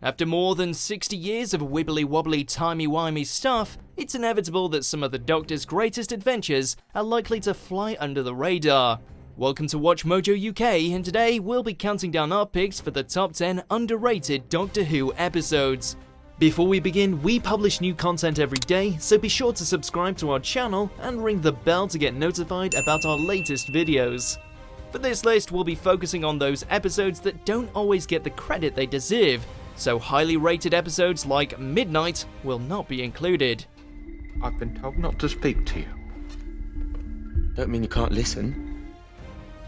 After more than 60 years of wibbly-wobbly timey-wimey stuff, it's inevitable that some of the Doctor's greatest adventures are likely to fly under the radar. Welcome to WatchMojo UK, and today we'll be counting down our picks for the top 10 underrated Doctor Who episodes. Before we begin, we publish new content every day, so be sure to subscribe to our channel and ring the bell to get notified about our latest videos. For this list, we'll be focusing on those episodes that don't always get the credit they deserve, so highly rated episodes like Midnight will not be included. I've been told not to speak to you. Don't mean you can't listen.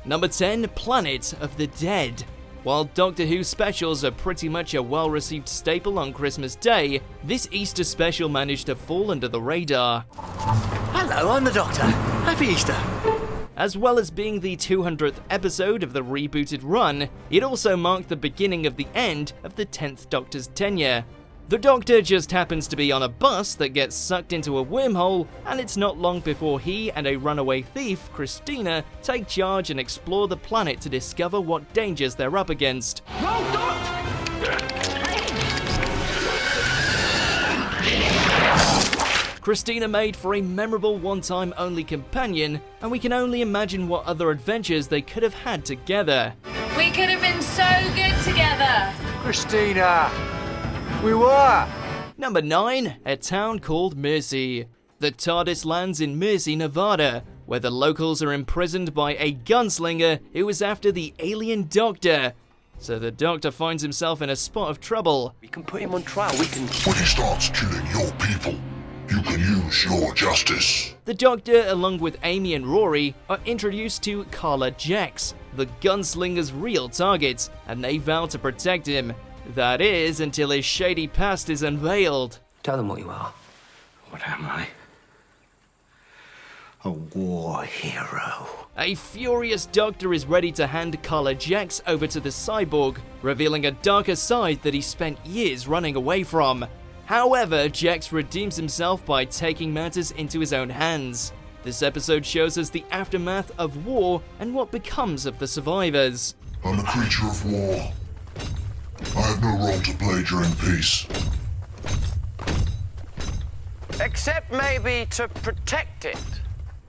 Number 10, Planet of the Dead. While Doctor Who specials are pretty much a well-received staple on Christmas Day, this Easter special managed to fall under the radar. Hello, I'm the Doctor. Happy Easter. As well as being the 200th episode of the rebooted run, it also marked the beginning of the end of the 10th Doctor's tenure. The Doctor just happens to be on a bus that gets sucked into a wormhole, and it's not long before he and a runaway thief, Christina, take charge and explore the planet to discover what dangers they're up against. No, don't! Christina made for a memorable one-time only companion, and we can only imagine what other adventures they could have had together. We could have been so good together. Christina, we were. Number 9, a town called Mercy. The TARDIS lands in Mercy, Nevada, where the locals are imprisoned by a gunslinger who is after the alien Doctor. So the Doctor finds himself in a spot of trouble. We can put him on trial, we can... When he starts killing your people, you can use your justice. The Doctor, along with Amy and Rory, are introduced to Carla Jax, the gunslinger's real target, and they vow to protect him. That is, until his shady past is unveiled. Tell them what you are. What am I? A war hero. A furious Doctor is ready to hand Carla Jax over to the cyborg, revealing a darker side that he spent years running away from. However, Jax redeems himself by taking matters into his own hands. This episode shows us the aftermath of war and what becomes of the survivors. I'm a creature of war. I have no role to play during peace. Except maybe to protect it.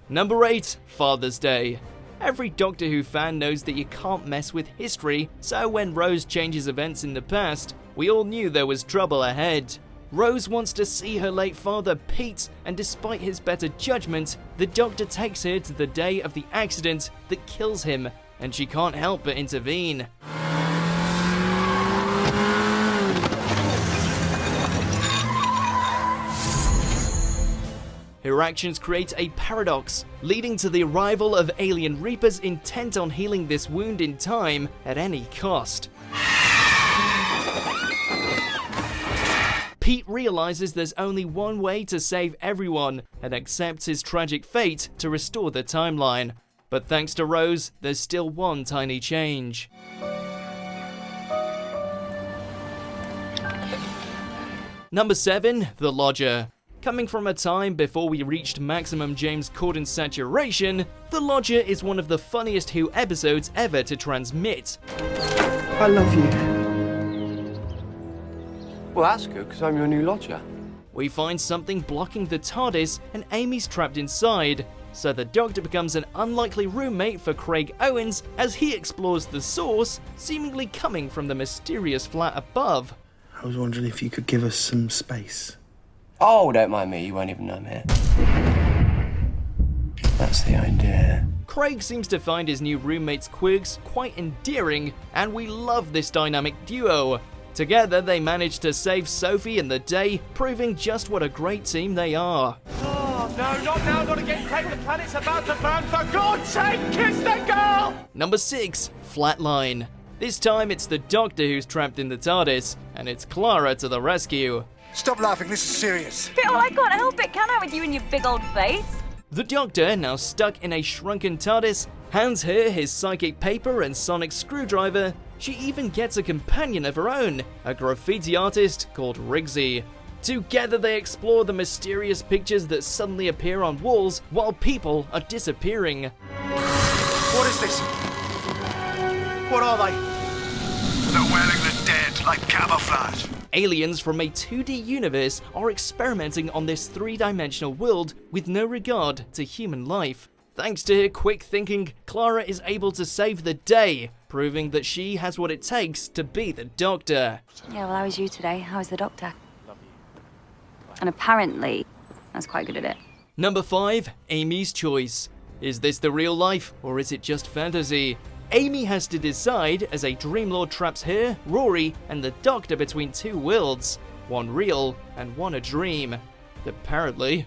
Number 8, Father's Day. Every Doctor Who fan knows that you can't mess with history, so when Rose changes events in the past, we all knew there was trouble ahead. Rose wants to see her late father, Pete, and despite his better judgment, the Doctor takes her to the day of the accident that kills him, and she can't help but intervene. Her actions create a paradox, leading to the arrival of alien Reapers intent on healing this wound in time at any cost. Pete realizes there's only one way to save everyone and accepts his tragic fate to restore the timeline. But thanks to Rose, there's still one tiny change. Number 7, The Lodger. Coming from a time before we reached maximum James Corden saturation, The Lodger is one of the funniest Who episodes ever to transmit. I love you. Well, that's good, because I'm your new lodger. We find something blocking the TARDIS and Amy's trapped inside, so the Doctor becomes an unlikely roommate for Craig Owens as he explores the source, seemingly coming from the mysterious flat above. I was wondering if you could give us some space. Oh, don't mind me, you won't even know I'm here. That's the idea. Craig seems to find his new roommate's quirks quite endearing, and we love this dynamic duo. Together, they manage to save Sophie and the day, proving just what a great team they are. Oh, no, not now, not again, Craig, the planet's about to burn, for God's sake, kiss the girl! Number 6, Flatline. This time it's the Doctor who's trapped in the TARDIS, and it's Clara to the rescue. Stop laughing, this is serious. Phil, I can't help it, can I, with you and your big old face? The Doctor, now stuck in a shrunken TARDIS, hands her his psychic paper and sonic screwdriver. She even gets a companion of her own, a graffiti artist called Riggsy. Together they explore the mysterious pictures that suddenly appear on walls while people are disappearing. What is this? What are they? The Welling the Dead. It's like camouflage. Aliens from a 2D universe are experimenting on this 3-dimensional world with no regard to human life. Thanks to her quick thinking, Clara is able to save the day, proving that she has what it takes to be the Doctor. Yeah, well, how was you today? How was the doctor? And apparently, I was quite good at it. Number 5, Amy's choice. Is this the real life, or is it just fantasy? Amy has to decide as a Dream Lord traps her, Rory, and the Doctor between two worlds. One real and one a dream. Apparently.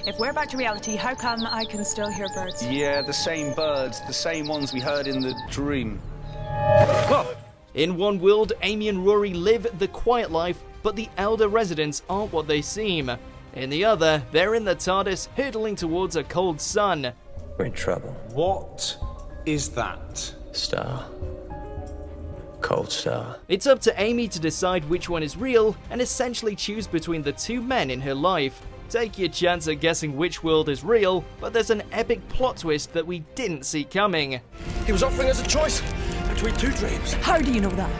If we're back to reality, how come I can still hear birds? Yeah, the same birds, the same ones we heard in the dream. In one world, Amy and Rory live the quiet life, but the elder residents aren't what they seem. In the other, they're in the TARDIS hurtling towards a cold sun. We're in trouble. What is that? Star. Cold star. It's up to Amy to decide which one is real and essentially choose between the two men in her life. Take your chance at guessing which world is real, but there's an epic plot twist that we didn't see coming. He was offering us a choice between two dreams. How do you know that?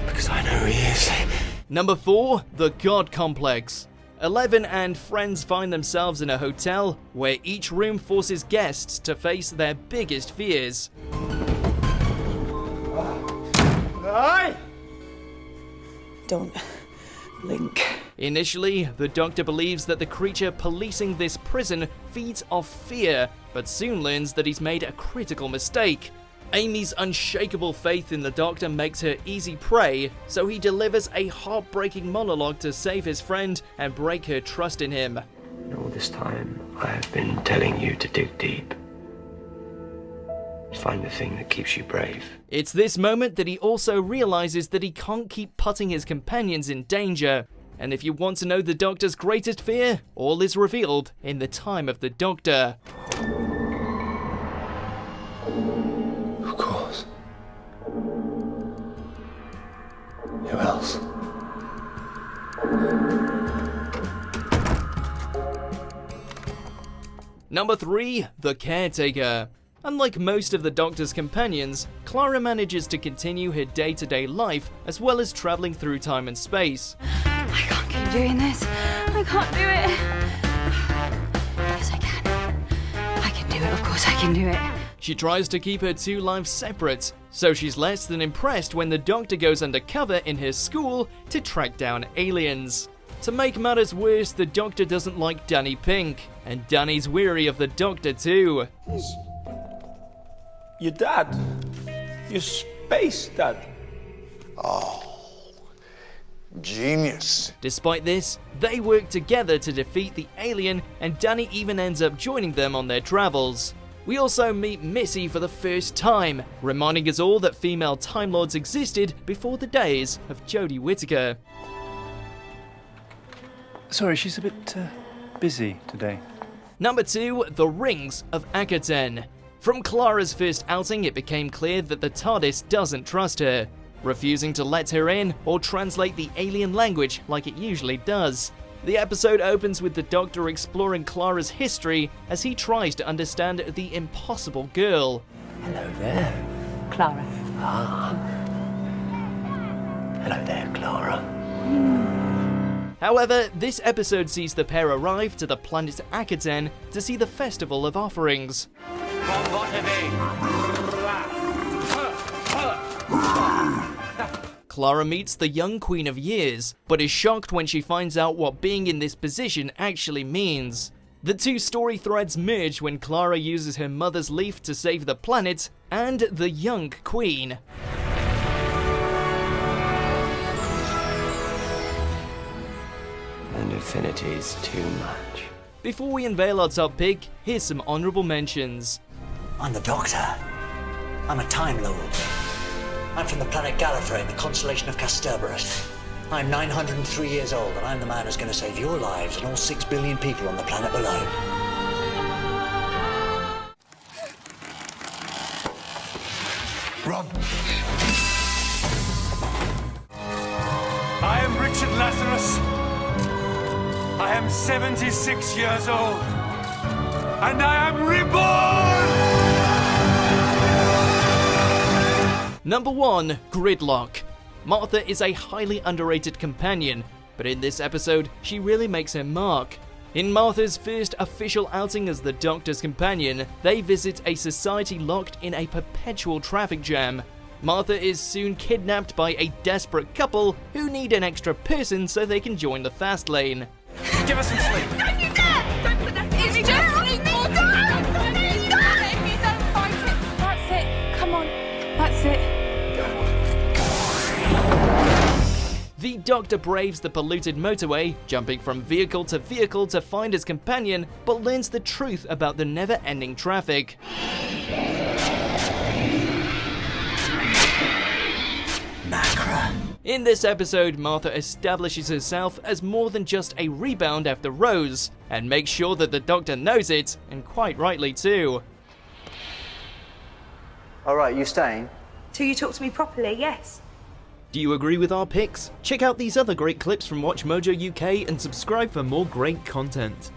Because I know who he is. Number 4, the God Complex. Eleven and friends find themselves in a hotel where each room forces guests to face their biggest fears. Don't blink. Initially, the Doctor believes that the creature policing this prison feeds off fear, but soon learns that he's made a critical mistake. Amy's unshakable faith in the Doctor makes her easy prey, so he delivers a heartbreaking monologue to save his friend and break her trust in him. All this time, I have been telling you to dig deep. Find the thing that keeps you brave. It's this moment that he also realizes that he can't keep putting his companions in danger. And if you want to know the Doctor's greatest fear, all is revealed in the time of the Doctor. Of course. Who else? Number 3, the Caretaker. Unlike most of the Doctor's companions, Clara manages to continue her day-to-day life as well as traveling through time and space. I can't keep doing this. I can't do it. Yes, I can. I can do it. Of course I can do it. She tries to keep her two lives separate, so she's less than impressed when the Doctor goes undercover in her school to track down aliens. To make matters worse, the Doctor doesn't like Danny Pink, and Danny's weary of the Doctor too. Your dad. Your space dad. Genius. Despite this, they work together to defeat the alien, and Danny even ends up joining them on their travels. We also meet Missy for the first time, reminding us all that female Time Lords existed before the days of Jodie Whittaker. Sorry, she's a bit busy today. Number 2, the Rings of Akhaten. From Clara's first outing, it became clear that the TARDIS doesn't trust her, refusing to let her in or translate the alien language like it usually does. The episode opens with the Doctor exploring Clara's history as he tries to understand the impossible girl. Hello there. Clara. Hello there, Clara. However, this episode sees the pair arrive to the planet Akhaten to see the Festival of Offerings. Clara meets the young Queen of Years, but is shocked when she finds out what being in this position actually means. The two story threads merge when Clara uses her mother's leaf to save the planet and the young Queen. And infinity is too much. Before we unveil our top pick, here's some honourable mentions. I'm the Doctor. I'm a Time Lord. I'm from the planet Gallifrey in the constellation of Casterbarus. I'm 903 years old, and I'm the man who's going to save your lives and all 6 billion people on the planet below. Run. I am Richard Lazarus. I am 76 years old. And I am reborn! Number 1, Gridlock. Martha is a highly underrated companion, but in this episode, she really makes her mark. In Martha's first official outing as the Doctor's companion, they visit a society locked in a perpetual traffic jam. Martha is soon kidnapped by a desperate couple who need an extra person so they can join the fast lane. Give us some sleep. Don't you dare! Don't put that in me! Just sleep more time! If you don't fight it, that's it. Come on, that's it. The Doctor braves the polluted motorway, jumping from vehicle to find his companion, but learns the truth about the never-ending traffic. Macra. In this episode, Martha establishes herself as more than just a rebound after Rose, and makes sure that the Doctor knows it, and quite rightly too. Alright, you staying? Till you talk to me properly, yes. Do you agree with our picks? Check out these other great clips from WatchMojo UK and subscribe for more great content.